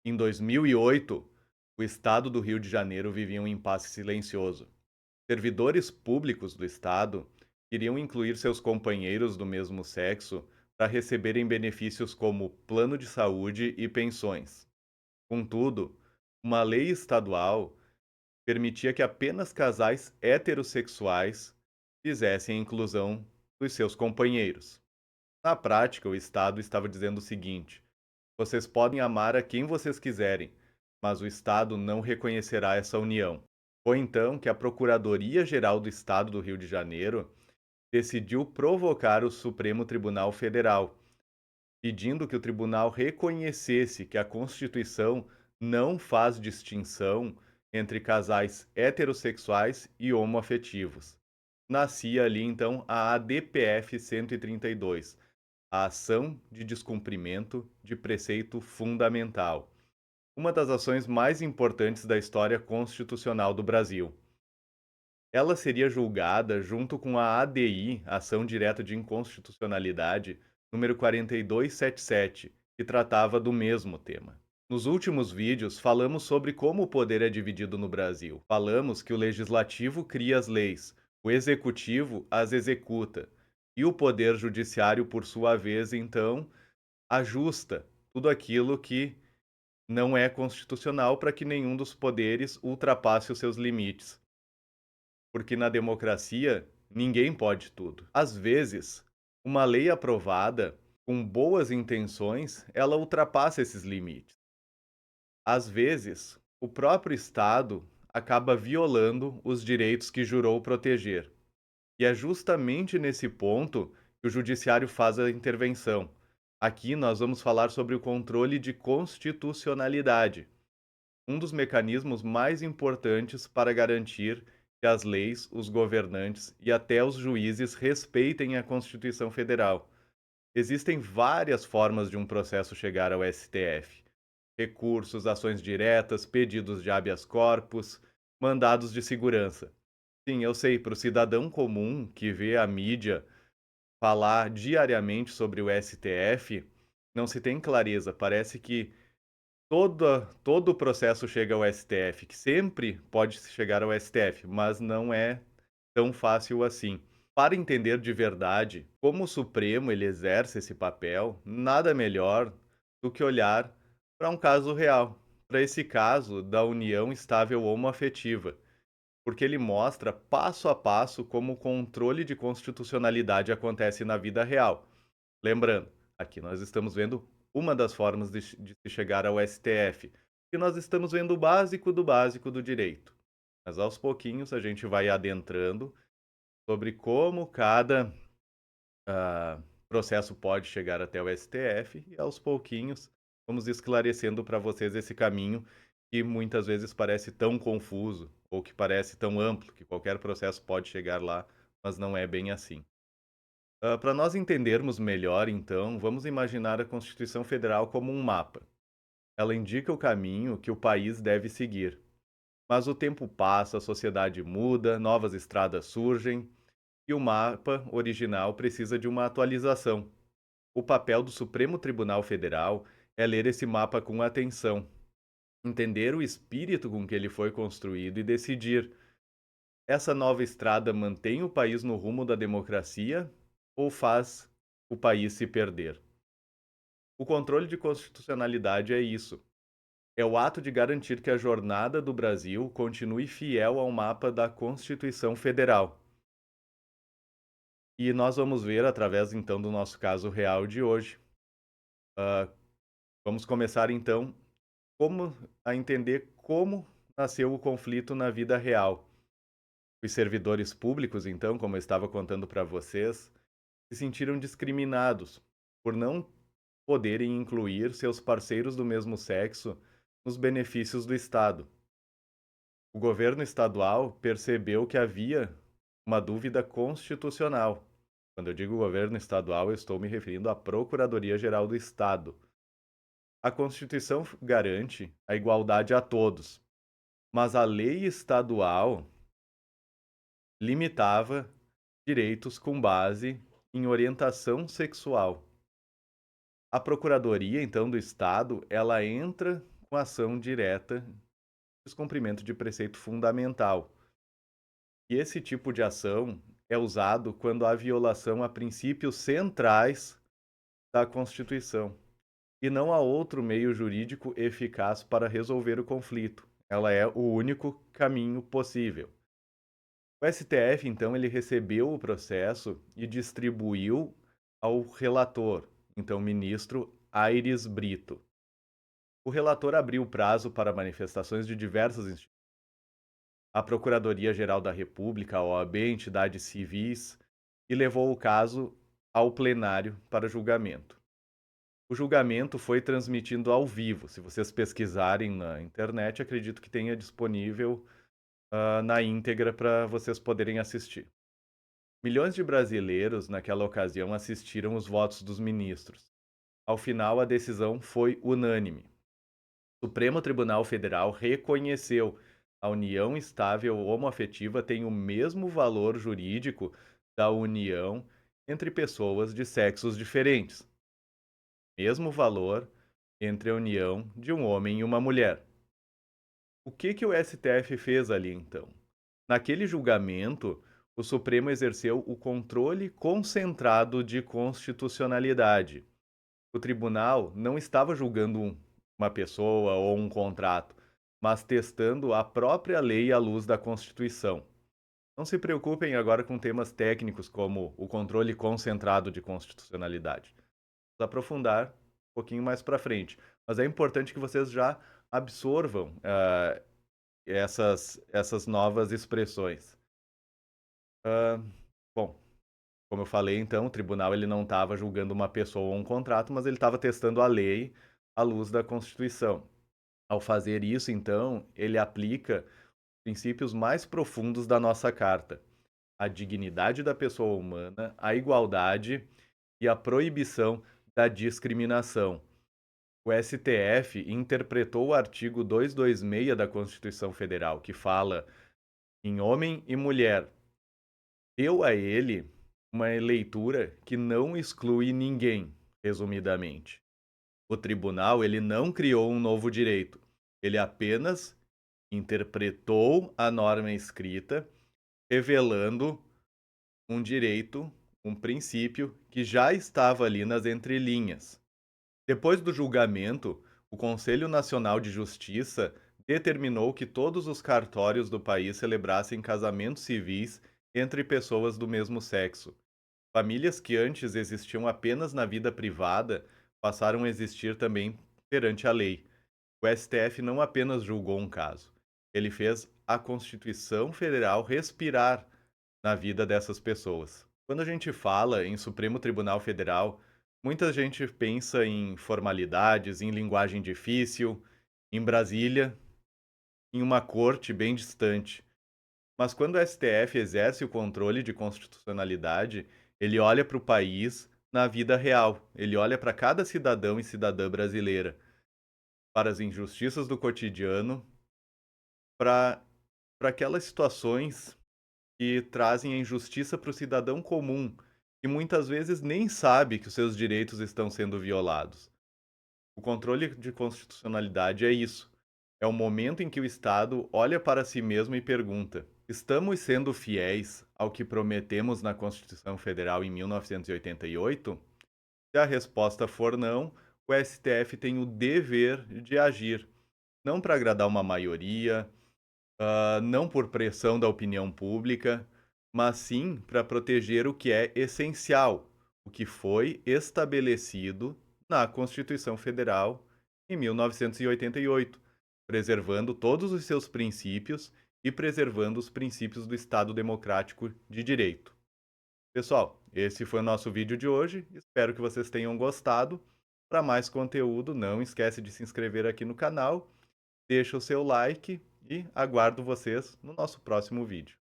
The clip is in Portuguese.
Em 2008, o estado do Rio de Janeiro vivia um impasse silencioso. Servidores públicos do estado queriam incluir seus companheiros do mesmo sexo para receberem benefícios como plano de saúde e pensões. Contudo, uma lei estadual permitia que apenas casais heterossexuais fizessem a inclusão dos seus companheiros. Na prática, o Estado estava dizendo o seguinte: vocês podem amar a quem vocês quiserem, mas o Estado não reconhecerá essa união. Foi então que a Procuradoria-Geral do Estado do Rio de Janeiro decidiu provocar o Supremo Tribunal Federal, pedindo que o tribunal reconhecesse que a Constituição não faz distinção entre casais heterossexuais e homoafetivos. Nascia ali então a ADPF 132, a Ação de Descumprimento de Preceito Fundamental, uma das ações mais importantes da história constitucional do Brasil. Ela seria julgada junto com a ADI, Ação Direta de Inconstitucionalidade, número 4277, que tratava do mesmo tema. Nos últimos vídeos, falamos sobre como o poder é dividido no Brasil. Falamos que o legislativo cria as leis, o executivo as executa, e o poder judiciário, por sua vez, então, ajusta tudo aquilo que não é constitucional para que nenhum dos poderes ultrapasse os seus limites. Porque na democracia ninguém pode tudo. Às vezes, uma lei aprovada com boas intenções, ela ultrapassa esses limites. Às vezes, o próprio Estado acaba violando os direitos que jurou proteger. E é justamente nesse ponto que o judiciário faz a intervenção. Aqui nós vamos falar sobre o controle de constitucionalidade, um dos mecanismos mais importantes para garantir que as leis, os governantes e até os juízes respeitem a Constituição Federal. Existem várias formas de um processo chegar ao STF: recursos, ações diretas, pedidos de habeas corpus, mandados de segurança. Sim, eu sei, para o cidadão comum que vê a mídia falar diariamente sobre o STF, não se tem clareza. Parece que todo o processo chega ao STF, que sempre pode chegar ao STF, mas não é tão fácil assim. Para entender de verdade como o Supremo ele exerce esse papel, nada melhor do que olhar para um caso real, para esse caso da união estável homoafetiva, porque ele mostra passo a passo como o controle de constitucionalidade acontece na vida real. Lembrando, aqui nós estamos vendo uma das formas de se chegar ao STF, e nós estamos vendo o básico do básico do direito. Mas aos pouquinhos a gente vai adentrando sobre como cada processo pode chegar até o STF, e aos pouquinhos vamos esclarecendo para vocês esse caminho que muitas vezes parece tão confuso ou que parece tão amplo que qualquer processo pode chegar lá, mas não é bem assim. Para nós entendermos melhor, então, vamos imaginar a Constituição Federal como um mapa. Ela indica o caminho que o país deve seguir. Mas o tempo passa, a sociedade muda, novas estradas surgem e o mapa original precisa de uma atualização. O papel do Supremo Tribunal Federal é ler esse mapa com atenção, entender o espírito com que ele foi construído e decidir: essa nova estrada mantém o país no rumo da democracia ou faz o país se perder? O controle de constitucionalidade é isso. É o ato de garantir que a jornada do Brasil continue fiel ao mapa da Constituição Federal. E nós vamos ver através então do nosso caso real de hoje. Vamos começar então como a entender como nasceu o conflito na vida real. Os servidores públicos, então, como eu estava contando para vocês, se sentiram discriminados por não poderem incluir seus parceiros do mesmo sexo nos benefícios do Estado. O governo estadual percebeu que havia uma dúvida constitucional. Quando eu digo governo estadual, eu estou me referindo à Procuradoria-Geral do Estado. A Constituição garante a igualdade a todos, mas a lei estadual limitava direitos com base em orientação sexual. A Procuradoria, então, do Estado, ela entra com ação direta, descumprimento de preceito fundamental. E esse tipo de ação é usado quando há violação a princípios centrais da Constituição e não há outro meio jurídico eficaz para resolver o conflito. Ela é o único caminho possível. O STF, então, ele recebeu o processo e distribuiu ao relator, então ministro Aires Brito. O relator abriu prazo para manifestações de diversas instituições. A Procuradoria-Geral da República, a OAB, entidades civis, e levou o caso ao plenário para julgamento. O julgamento foi transmitido ao vivo. Se vocês pesquisarem na internet, acredito que tenha disponível na íntegra para vocês poderem assistir. Milhões de brasileiros, naquela ocasião, assistiram os votos dos ministros. Ao final, a decisão foi unânime. O Supremo Tribunal Federal reconheceu a união estável homoafetiva tem o mesmo valor jurídico da união entre pessoas de sexos diferentes. Mesmo valor entre a união de um homem e uma mulher. O que o STF fez ali então? Naquele julgamento, o Supremo exerceu o controle concentrado de constitucionalidade. O tribunal não estava julgando uma pessoa ou um contrato, mas testando a própria lei à luz da Constituição. Não se preocupem agora com temas técnicos como o controle concentrado de constitucionalidade. Vamos aprofundar um pouquinho mais para frente. Mas é importante que vocês já absorvam essas novas expressões. Bom, como eu falei, então, o tribunal ele não estava julgando uma pessoa ou um contrato, mas ele estava testando a lei à luz da Constituição. Ao fazer isso, então, ele aplica princípios mais profundos da nossa Carta: a dignidade da pessoa humana, a igualdade e a proibição da discriminação. O STF interpretou o artigo 226 da Constituição Federal, que fala em homem e mulher. Deu a ele uma leitura que não exclui ninguém, resumidamente. O tribunal ele não criou um novo direito, ele apenas interpretou a norma escrita, revelando um direito, um princípio que já estava ali nas entrelinhas. Depois do julgamento, o Conselho Nacional de Justiça determinou que todos os cartórios do país celebrassem casamentos civis entre pessoas do mesmo sexo. Famílias que antes existiam apenas na vida privada passaram a existir também perante a lei. O STF não apenas julgou um caso, ele fez a Constituição Federal respirar na vida dessas pessoas. Quando a gente fala em Supremo Tribunal Federal, muita gente pensa em formalidades, em linguagem difícil, em Brasília, em uma corte bem distante. Mas quando o STF exerce o controle de constitucionalidade, ele olha para o país na vida real, ele olha para cada cidadão e cidadã brasileira, para as injustiças do cotidiano, para aquelas situações que trazem a injustiça para o cidadão comum, que muitas vezes nem sabe que os seus direitos estão sendo violados. O controle de constitucionalidade é isso. É o momento em que o Estado olha para si mesmo e pergunta: estamos sendo fiéis ao que prometemos na Constituição Federal em 1988? Se a resposta for não, o STF tem o dever de agir, não para agradar uma maioria, não por pressão da opinião pública, mas sim para proteger o que é essencial, o que foi estabelecido na Constituição Federal em 1988, preservando todos os seus princípios e preservando os princípios do Estado Democrático de Direito. Pessoal, esse foi o nosso vídeo de hoje. Espero que vocês tenham gostado. Para mais conteúdo, não esquece de se inscrever aqui no canal, deixa o seu like e aguardo vocês no nosso próximo vídeo.